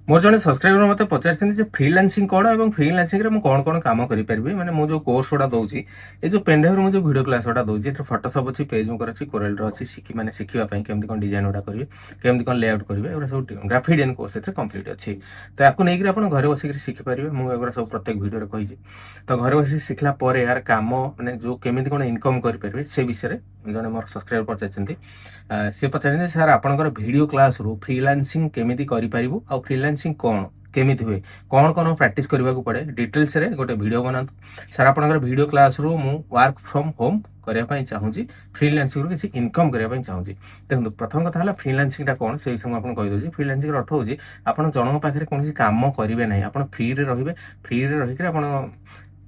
मोर जड़े सब्सक्राइबर मत पचार फ्रीलांसिंग कौन और फ्रीलांसिंग रे कौन कौन काम करें मैंने मो जो कोर्स गुड़ा दूसरी ये जो पेनड्राइव मुझे वीडियो क्लास गुड़ा दूसरी फोटोशॉप अच्छी पेज मुकर अच्छी कोरेल अच्छी शिखी मैंने शिखापी केमती कौन डिजाइन गुड़ा करेंगे केमती कौन लेआउट करेंगे एगुरा सब ग्राफिक डिजाइन कोर्स कंप्लीट अच्छी तो आपको लेकिन आप घर बसिक शिखिपारे मुझे सब प्रत्येक भिडियो कही तो घर बस शिखला यार कम मैंने जो केमी कौन इनकम करेंगे से विषय जड़े मोर सब्सक्राइबर पचार सी पचार सार आपंकर भिडियो क्लास रू फ्रीलांसिंग केमी करूँ आ फ्रीलांसिंग कौन केमिति हुए कौन कौन प्रैक्टिस करने को पड़े डिटेल्स रे गोटे वीडियो बनातु सार आपंकर वीडियो क्लास रू मु वर्क फ्रॉम होम करने चाहूँगी फ्रीलांसिंग रू किसी इनकम करने चाहूँगी देखो प्रथम कथा फ्रीलांसिंग कौन से विषय मुझे कहीदे फ्रीलांसिंग अर्थ हूँ आप जन पाखे कौन काम करेंगे ना आप फ्री रे फ्री रहीकि आप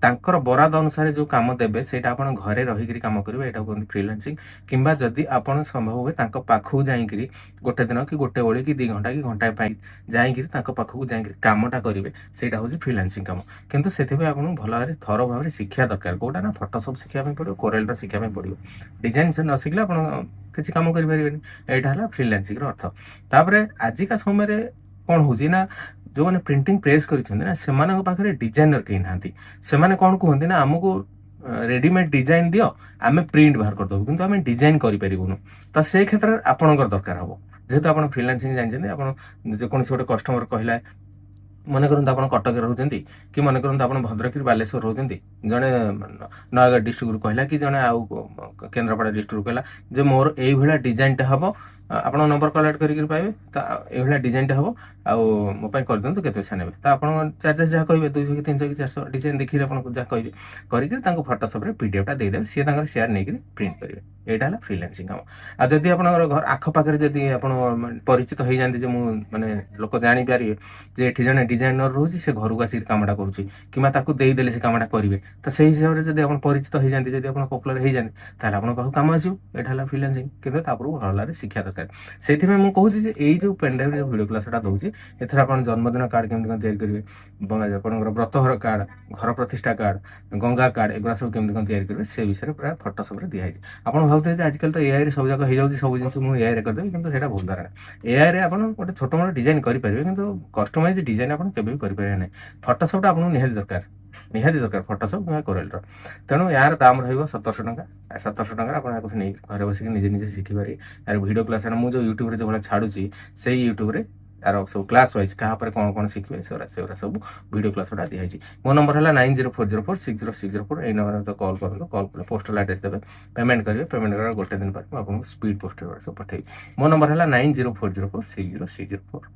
तांकर बराद अनुसार जो काम देवे से घरे रहीकि काम करेंगे यहाँ कहते फ्रीलांसिंग किंबा जदि आप संभव हुए पाखक जाकि गोटे दिन कि गोटे ओली कि 2 घंटा कि घंटाए जाकि पाखक जाकि कमटा करेंगे से हूँ फ्रीलांसिंग कम कितु से आपको भल भाव थर भाव में शिक्षा दरकार कौटा ना फोटोशॉप शिखापी पड़ो कोरेल शिखापी पड़ो डिजाइन से न शिखले आप किसी कम करेंगे यहाँ है फ्रीलांसिंग अर्थ तापर आजिका समय कौन हो जो मैंने प्रिंटिंग प्रेस कर डिजाइनर कहीं ना से कौन कहते ना आमको रेडीमेड डिजाइन दियो आम प्रिंट बाहर करदेव कि आम डिजाइन करूँ तो से क्षेत्र में आपंकर दरकार हम जेहेतु आप फ्रीलांसिंग जानते आप जेको गोटे कस्टमर कहला मन करते आप कटक रोचे कि मन करते आप भद्रक बालेश्वर रोचे जड़े नयगढ़ डिस्ट्रिक्ट कहला कि जड़े आउ केन्द्रापड़ा डिस्ट्रिक्ट कहला जे मोर ये डिजाइनटा हम आप नंबर कलेक्ट करके पाइबे तो ये डिजाइनटा हम आउ कर दिखाँ के पैसा ने तो आप चार्जेस जहाँ कहे 200 कि 300 कि 400 डिजाइन देखिए आपको जहाँ कहे करके फोटोशॉप रे पीडीएफ देदेवे सी शेयर नहीं प्रिंट करेंगे यहाँ है फ्रीलांसिंग काम आ जदि आप घर आखपाखे जदि आप परिचित हो जाती माने लोक जानीपारे जे ये जड़े डिजाइनर रोचे से घर को आसिक कमटा करुँचे से कमटा करेंगे तो से हिसाब से जब आप परिचित हो जाती जब आप पपुलर हो जाते आप कम आसो यहाँ है फ्रीलांसिंग कि भल भाव शिक्षा दरकार से मुझे कहूँ ये जो पेनड्राइव वीडियो क्लासटा दूसरी एथर आप जन्मदिन कार्ड केमती कौन करेंगे आप व्रतघर कार्ड घर प्रतिष्ठा कार्ड गंगा कार्ड एगुरा सब केमती कौन करेंगे से विषय पूरा फोटोशॉप दिखाई आप भावते हैं आजकल तो एआई सब जाक हो सब जिन मुझे एआई करदेवी कि भूल धारणा एआई रे आप गोटे छोट मोट डिजाइन करेंगे कि कस्टमाइज डिजाइन आप करेंगे ना फोटोशॉप आपको निहाती दरकार फोटोशॉप कि कोरेल तेणु यार दाम रहा 700 टंका 700 टंका आप नहीं घर बस निजे निजे शिखिपारे यार वीडियो क्लास मुझे यूट्यूब जो भाई छाड़ुची से यूट्यूब रे यार सब क्लास वाइज क्या कौन कौन शिखे से सब वीडियो क्लास गुड़ा दिखाई मो नंबर है 9040460604 ये नंबर तो कॉल करूँ कॉल पोस्टल एड्रेस देवे पेमेंट करेंगे पेमेंट कर गोटे दिन पर आपको स्पीड पोस्ट सब पठेबी मो नंबर है 9040460604।